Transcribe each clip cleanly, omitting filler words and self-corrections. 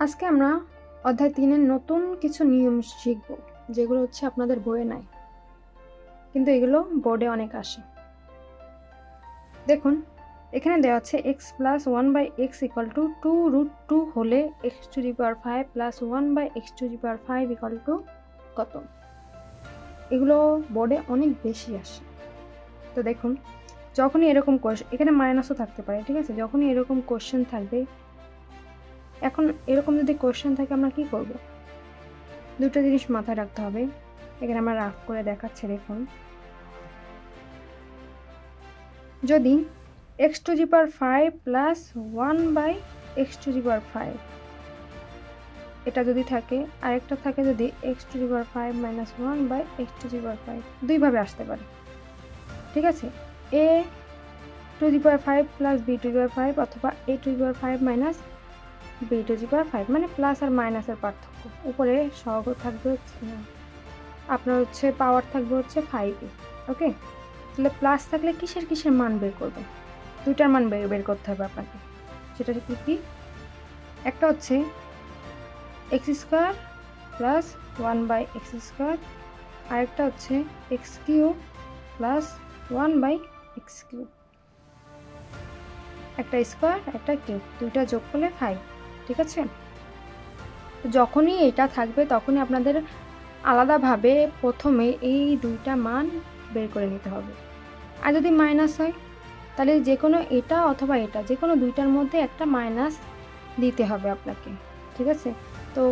আজকে আমরা অধ্যায় 3 এর নতুন কিছু নিয়ম শিখব, যেগুলো হচ্ছে আপনাদের বইয়ে নাই, কিন্তু এগুলো বোর্ডে অনেক আসে। দেখুন, এখানে দেওয়া আছে x + 1/x = 2√2 হলে x⁵ + 1/x⁵ কত? এগুলো বোর্ডে অনেক বেশি আসে। তো দেখুন, যখনই এরকম কোশ্চেন, এখানে মাইনাসও থাকতে পারে, ঠিক আছে? যখনই এরকম কোশ্চেন থাকবে, এখন এরকম যদি কোশ্চেন থাকে আমরা কি করব? দুটো জিনিস মাথায় রাখতে হবে। এখানে আমরা রাফ করে দেখাচ্ছি। দেখুন, যদি x⁵ + 1/x⁵ এটা যদি থাকে, আরেকটা থাকে যদি x⁵ - 1/x⁵, দুইভাবে আসতে পারে, ঠিক আছে? a⁵ + b⁵ অথবা a⁵ - b⁵, মানে প্লাস আর মাইনাসের পার্থক্য। উপরে সহগ থাকবে আপনার হচ্ছে পাওয়ার থাকবে হচ্ছে 5a। ওকে, তাহলে প্লাস থাকলে কিসের মান বের করবেন? দুইটার মান বের করতে হবে আপনাকে। সেটা কি? একটা হচ্ছে x² + 1/x², আরেকটা হচ্ছে x³ + 1/x³। একটা স্কোয়ার একটা কিউব, দুইটা যোগ করলে 5, ঠিক আছে? যখনই এটা থাকবে তখনই আপনাদের আলাদাভাবে প্রথমে এই দুইটা মান বের করে নিতে হবে। আর যদি মাইনাস হয়, তাহলে যে কোনো এটা অথবা এটা, যে কোনো দুইটার মধ্যে একটা মাইনাস দিতে হবে আপনাকে, ঠিক আছে? তো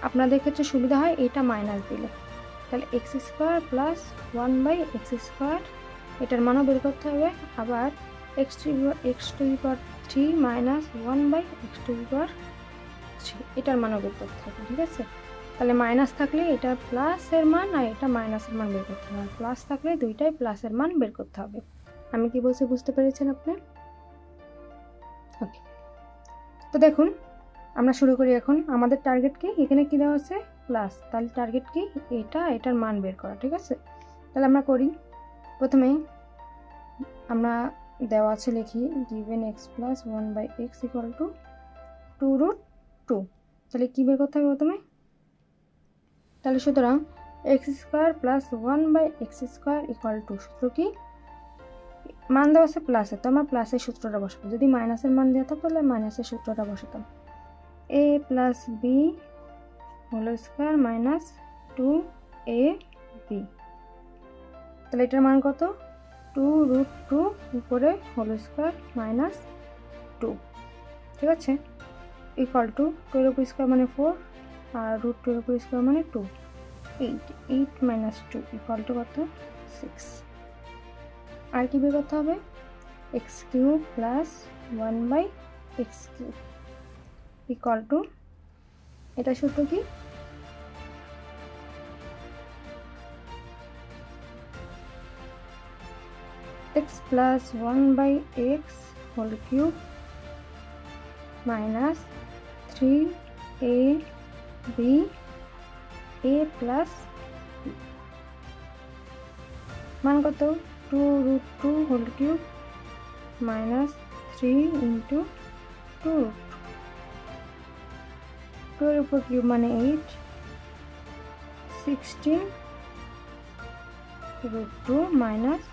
আপনাদের ক্ষেত্রে সুবিধা হয় এটা মাইনাস দিলে। তাহলে x² + 1/x², এটার মানও বের করতে হবে। আবার x⁵ - 1/x⁵, এটার মানও বের করতে হবে, ঠিক আছে? তাহলে মাইনাস থাকলে এটা প্লাসের মান আর এটা মাইনাসের মান বের করতে হবে, প্লাস থাকলে দুইটাই প্লাসের মান বের করতে হবে। আমি কি বলছি বুঝতে পেরেছেন আপনি? ওকে, তো দেখুন, আমরা শুরু করি। এখন আমাদের টার্গেট কি? এখানে কি দেওয়া আছে? প্লাস। তাহলে টার্গেট কি? এটার মান বের করা, ঠিক আছে? তাহলে আমরা করি। প্রথমে আমরা দেওয়া আছে লিখি, given x + 1/x = 2√2। তাহলে কি বের করতে হবে প্রথমে? তাহলে সুতরাং x² + 1/x² = সূত্র কি? মান দেওয়া আছে প্লাসে, তো আমরা প্লাসের সূত্রটা বসাবো। যদি মাইনাসের মান দেওয়া থাকতো তাহলে মাইনাসের সূত্রটা বসাতাম। a + b² - 2ab। তাহলে এটার মান কত? 2√2 উপরে হোল স্কয়ার মাইনাস 2, ঠিক আছে? ইকুয়াল টু 2 এর উপর স্কয়ার মানে 4 আর √2 এর উপর স্কয়ার মানে 2, 8 - 2 ইকুয়াল টু কত? 6। আর কি বের করতে হবে? x³ + 1/x³ ইকুয়াল টু, এটা সূত্র কি? x + 1/x³ minus 3ab a plus b মান কত? 2√2 হোল কিউব মাইনাস 3 ইন্টু 2√2, 2 এর উপর কিউব মানে 8, 16√2 মাইনাস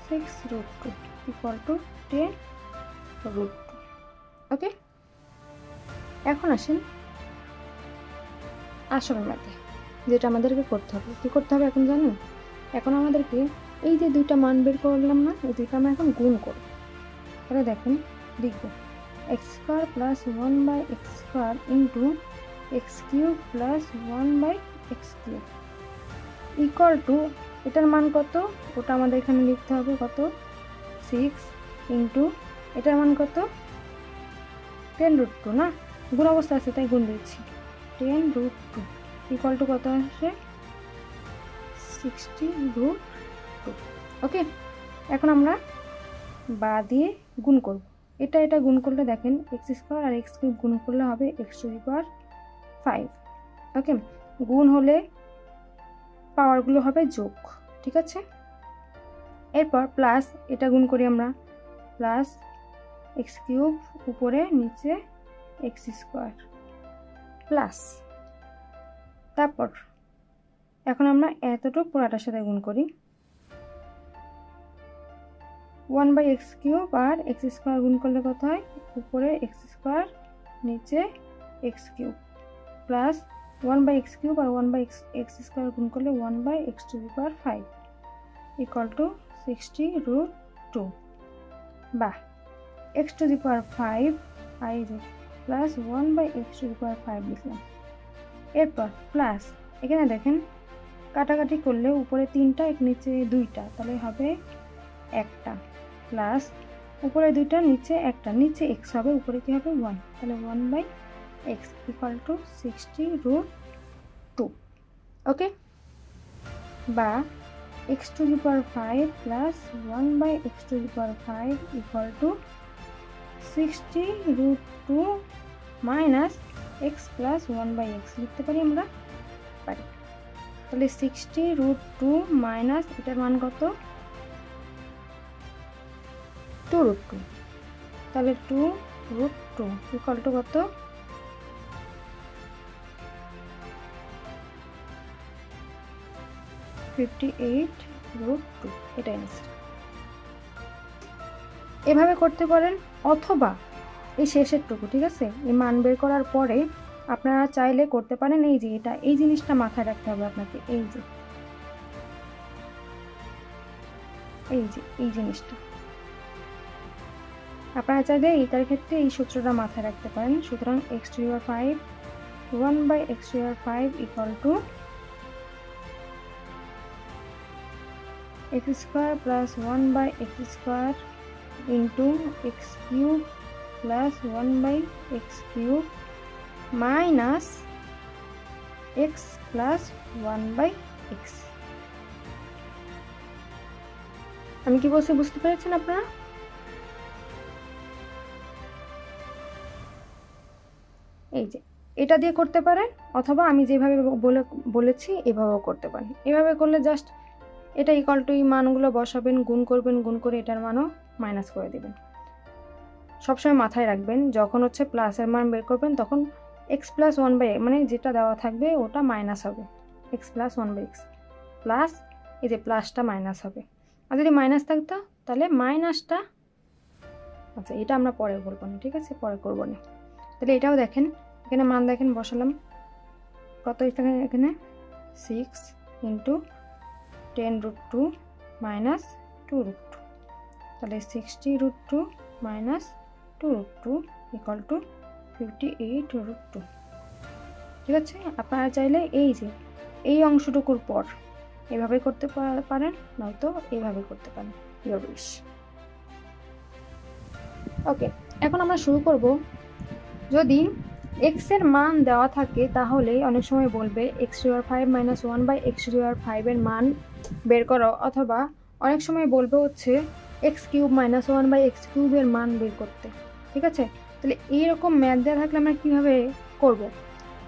6√2 ইকুয়াল টু 10√2। ওকে, এখন আসেন আসল ম্যাথে, যেটা আমাদেরকে করতে হবে। কি করতে হবে এখন জানেন? এখন আমাদেরকে এই যে দুইটা মান বের করলাম না, এই দুইটা আমরা এখন গুণ করব। তাহলে দেখুন, লিখব x² + 1/x² into x³ + 1/x³ equal to, এটার মান কত? ওটা আমাদের এখানে লিখতে হবে কত? 6 ইন্টু এটার মান কত? 10√2 না, গুণ অবস্থা আছে তাই গুণ দিচ্ছি। 10√2 ইকুয়াল টু কত আসে? 60√2। ওকে, এখন আমরা বা দিয়ে গুণ করব। এটা গুণ করলে দেখেন x² আর x³ গুণ করলে হবে x⁵। ওকে, গুণ হলে পাওয়ারগুলো হবে যোগ, ঠিক আছে? এরপর প্লাস, এটা গুণ করি আমরা, প্লাস x³ উপরে নিচে x², প্লাস, তারপর এখন আমরা এতটুকু পুরাটার সাথে গুণ করি। 1/x³ আর x² গুণ করলে কত হয়? উপরে x² নিচে x³ প্লাস 1/x³ আর 1/x² গুণ করলে 1/x⁵ ইকুয়াল টু 60√2 বা x⁵ প্লাস 1/x⁵ লিখলাম। এরপর প্লাস এখানে দেখেন কাটাকাটি করলে উপরে 3টা নিচে 2টা, তাহলে হবে 1টা প্লাস উপরে 2টা নিচে 1টা, নিচে x হবে উপরে কি হবে 1, তাহলে 1/x ইকুয়াল টু 60√2। ওকে, বা x⁵ plus 1/x⁵ equal to 60√2 minus x plus 1/x লিখতে পারি আমরা, পারি। তাহলে 60√2 মাইনাস এটার মান কত? 2√2, তাহলে 2√2 ইকুয়াল টু কত? 58√2। এটা অ্যান্সার। এভাবে করতে পারেন, অথবা এই শেষেরটুকু, ঠিক আছে, এই মান বের করার পরে আপনারা চাইলে করতে পারেন এই যে এটা, এই জিনিসটা মাথায় রাখতে হবে আপনাকে, এই যে এই জিনিসটা আপনারা চাইলে এইটার ক্ষেত্রে এই সূত্রটা মাথায় রাখতে পারেন। সুতরাং x⁵, 1/x⁵ equal to x² plus 1/x² into x³ plus 1/x³ minus x plus 1/x। আমি কি বলছি বুঝতে পেরেছেন আপনারা? এই যে এটা দিয়ে করতে পারেন, অথবা আমি যেভাবে বলেছি এভাবেও করতে পারেন। এভাবে করলে জাস্ট এটা ইকুয়াল টু এই মানগুলো বসাবেন, গুণ করবেন, গুণ করে এটার মানও মাইনাস করে দিবেন। সবসময় মাথায় রাখবেন যখন হচ্ছে প্লাসের মান বের করবেন তখন x প্লাস 1/x মানে যেটা দেওয়া থাকবে ওটা মাইনাস হবে, x প্লাস 1/x প্লাস এই যে প্লাসটা মাইনাস হবে। আর যদি মাইনাস থাকতো তাহলে মাইনাসটা, আচ্ছা এটা আমরা পরে করবো না, ঠিক আছে, পরে করবো না। তাহলে এটাও দেখেন, এখানে মান দেখেন বসালাম কত, এখানে 6 ইন্টু 10√2 মাইনাস 2√2, তাহলে 60√2 মাইনাস 2√2 ইকুয়াল টু 58√2। ঠিক আছে, আপনারা চাইলে এই যে এই অংশটুকুর পর এভাবে করতে পারেন, নয়তো এইভাবে করতে পারেন। ওকে, এখন আমরা শুরু করব। যদি x এর মান দেওয়া থাকে তাহলে অনেক সময় বলবে x⁵ মাইনাস 1/x⁵ এর মান বের করো, অথবা অনেক সময় বলবে হচ্ছে x³ মাইনাস 1/x³ এর মান বের করতে। ঠিক আছে, তাহলে এইরকম ম্যাথ দেওয়া থাকলে আমরা কীভাবে করব?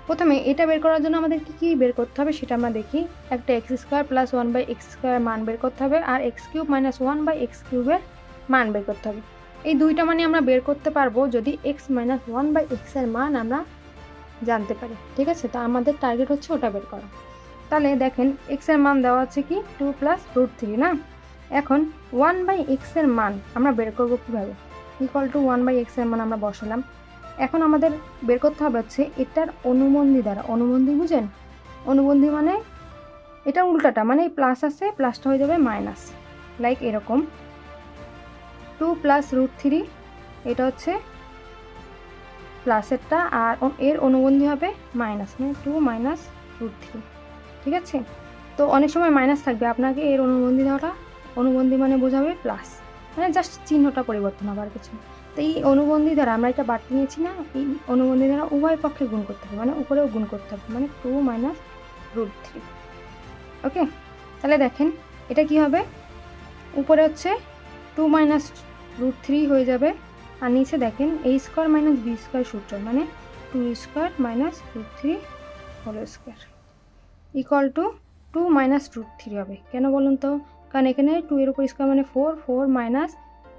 প্রথমে এটা বের করার জন্য আমাদের কী বের করতে হবে সেটা আমরা দেখি। একটা x² প্লাস 1/x² এর মান বের করতে হবে, আর x³ মাইনাস 1/x³ এর মান বের করতে হবে। এই দুইটা মানে আমরা বের করতে পারবো যদি x মাইনাস 1/x এর মান আমরা জানতে পারি। ঠিক আছে, তা আমাদের টার্গেট হচ্ছে ওটা বের করা। তাহলে দেখেন x এর মান দেওয়া আছে কি 2 প্লাস √3 না। এখন 1/x এর মান আমরা বের করব কীভাবে? ইকুয়াল টু 1/x এর মান আমরা বসালাম। এখন আমাদের বের করতে হবে হচ্ছে এটার অনুবন্ধী দ্বারা। অনুবন্ধী বুঝেন? অনুবন্ধী মানে এটা উল্টাটা, মানে প্লাস আছে প্লাসটা হয়ে যাবে মাইনাস, লাইক এরকম 2 প্লাস √3, এটা হচ্ছে প্লাসেরটা, আর এর অনুবন্ধী হবে মাইনাস, মানে 2 মাইনাস √3। ঠিক আছে, তো অনেক সময় মাইনাস থাকবে, আপনাকে এর অনুবন্ধী দেওয়াটা, অনুবন্ধী মানে বোঝাবে প্লাস, মানে জাস্ট চিহ্নটা পরিবর্তন হবে আর কিছু। তো এই অনুবন্ধী দ্বারা আমরা এটা বাড়তি নিয়েছি না, এই অনুবন্ধী দ্বারা উভয় পক্ষে গুণ করতে হবে, মানে উপরেও গুণ করতে হবে, মানে 2 মাইনাস √3। ওকে, তাহলে দেখেন এটা কি হবে, উপরে হচ্ছে 2 মাইনাস √3 হয়ে যাবে, আর নিচে দেখেন a² মাইনাস b² সূত্র, মানে 2² minus √3 whole square equal to 2 minus √3 হবে। কেন বলুন তো? কারণ এখানে 2 এর উপর স্কোয়ার মানে 4, 4 মাইনাস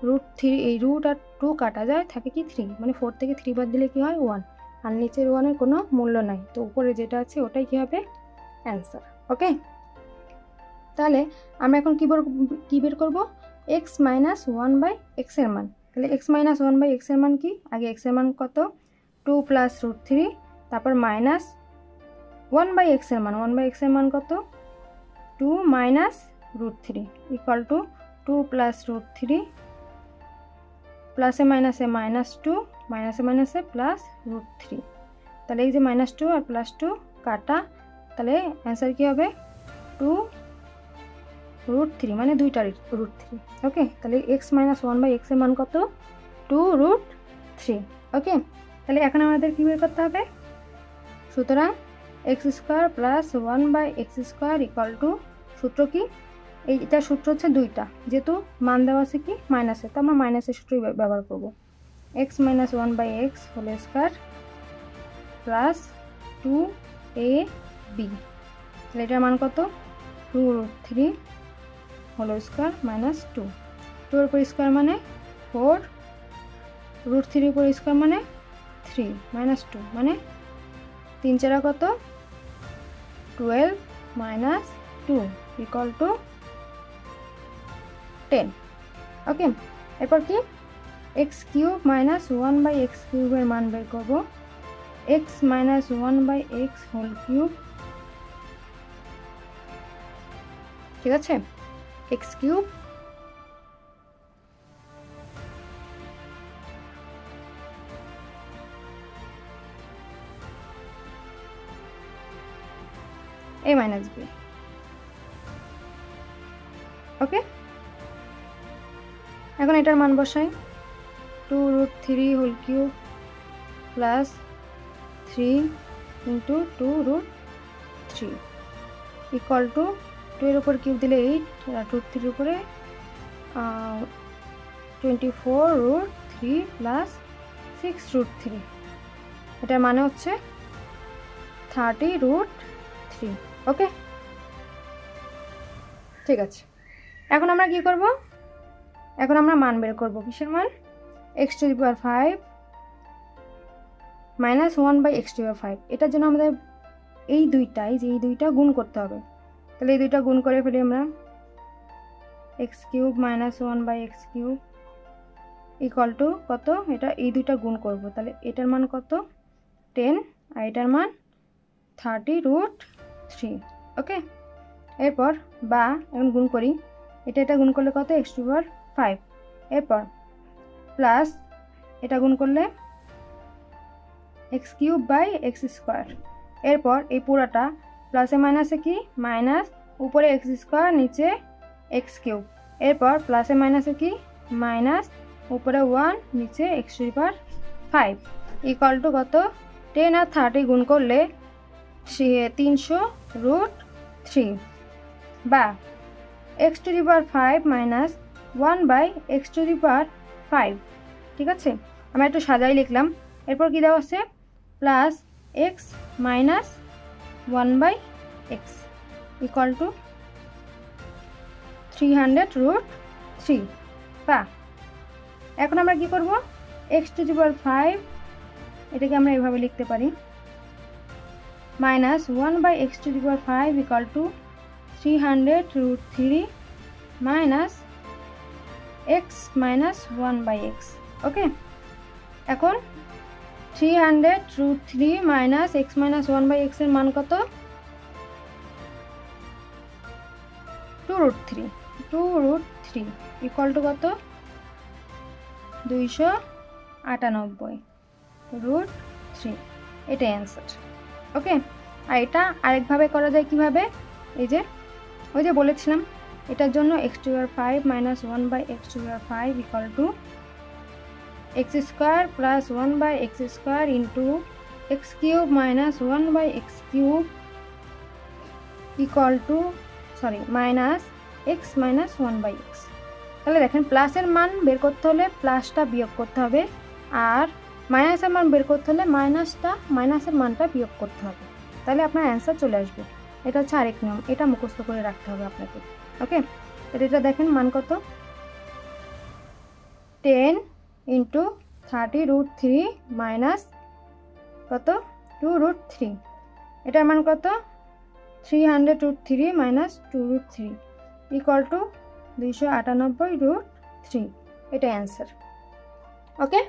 √3, এই রুট আর 2 কাটা যায়, থাকে কি 3, মানে 4 থেকে 3 বাদ দিলে কি হয় 1, আর নিচের 1-এর কোনো মূল্য নাই, তো উপরে যেটা আছে ওটাই কী হবে অ্যান্সার। ওকে, তাহলে আমরা এখন কী বের করবো এক্স মাইনাস 1/x এর মান। তাহলে এক্স মাইনাস 1/x এর মান কি, আগে এক্স এর মান কত 2 + √3, তারপর মাইনাস 1/x এর মান, 1/x এর মান কত 2 - √3 ইকুয়াল টু 2 + √3 প্লাসে মাইনাসে -2 মাইনাসে মাইনাসে +√3। তাহলে এই যে -2 আর +2 কাটা, তাহলে অ্যান্সার কী হবে 2√3, মানে 2টা √3। ওকে, তাহলে এক্স মাইনাস 1/x এর মান কত 2√3। ওকে, তাহলে এখন আমাদের কী বের করতে হবে, সুতরাং x² + 1/x² ইকুয়াল টু, সূত্র কি এইটা সূত্র হচ্ছে দুইটা, যেহেতু মান দেওয়া আছে কি মাইনাসে, তো আমরা মাইনাসের সূত্রই ব্যবহার করব। x - 1/x² প্লাস 2ab, তাহলে এটার মান কত 2√3² - 2, 2 এর উপর স্কোয়ার মানে 4, √3 উপর স্কোয়ার মানে 3 - 2 মানে 3 × 4 কত 12 - 2 ইকুয়াল টু 10। ওকে, এরপর কি x³ - 1/x³ এর মান বের করব। x - 1/x³ ঠিক আছে, x³ a - b। ওকে, এখন এটার মান বসাই 2√3³ প্লাস 3 × 2√3 ইকুয়াল টু 2 এর উপর কিউব দিলে 8 আর √3 এর উপরে 24√3 প্লাস 6√3, এটার মানে হচ্ছে 30√3। ওকে, ঠিক আছে, এখন আমরা কি করব, এখন আমরা মান বের করব, কিসের মান x⁵ - 1/x⁵। এটার জন্য আমাদের এই দুইটা গুণ করতে হবে। তাহলে এই দুইটা গুণ করে ফেলি আমরা, x³ - 1/x³ ইকুয়াল টু কত, এটা এই দুইটা গুণ করব, তাহলে এটার মান কত 10 আর এটার মান 30√3। ওকে, এরপর বা এখন গুণ করি, এটা গুণ করলে কত x⁵, এরপর প্লাস এটা গুণ করলে x³/x², এরপর এই পুরাটা প্লাসে মাইনাসে কি মাইনাস, উপরে x² নিচে x³, এরপর প্লাসে মাইনাসে কি মাইনাস, উপরে 1 নিচে x⁵ ইকুয়াল টু কত 10 আর 30 গুণ করলে 300√3 বা x⁵ মাইনাস 1/x⁵। ঠিক আছে, আমরা একটু সাজাই লিখলাম। এরপর কি দেওয়া আছে plus x minus 1/x equal to 300√3 বা এখন আমরা কি করব x⁵, এটাকে আমরা এভাবে লিখতে পারি minus 1/x⁵ equal to 300√3 minus x minus 1/x। ওকে, এখন 300√3 মাইনাস x মাইনাস 1/x এর মান কত 2√3 ইকুয়াল টু কত 298√3, এটাই অ্যান্সার। ওকে, আর এটা আরেকভাবে করা যায় কিভাবে, এই যে ওই যে বলেছিলাম এটার জন্য x⁵ minus 1/x⁵ equal to x² plus 1/x² into x³ minus 1/x³ equal to minus x minus 1/x। তাহলে দেখেন প্লাসের মান বের করতে হলে প্লাসটা বিয়োগ করতে হবে, আর মাইনাসের মান বের করতে হলে মাইনাসের মানটা বিয়োগ করতে হবে, তাহলে আপনার অ্যান্সার চলে আসবে। এটা হচ্ছে আরেক নিয়ম, এটা মুখস্থ করে রাখতে হবে আপনাকে। ওকে, এটা দেখেন মান কত 10 × 30√3 মাইনাস কত 2√3, এটার মান কত 300√3 মাইনাস 2√3 ইকুয়াল টু 298√3, এটা অ্যান্সার। ওকে।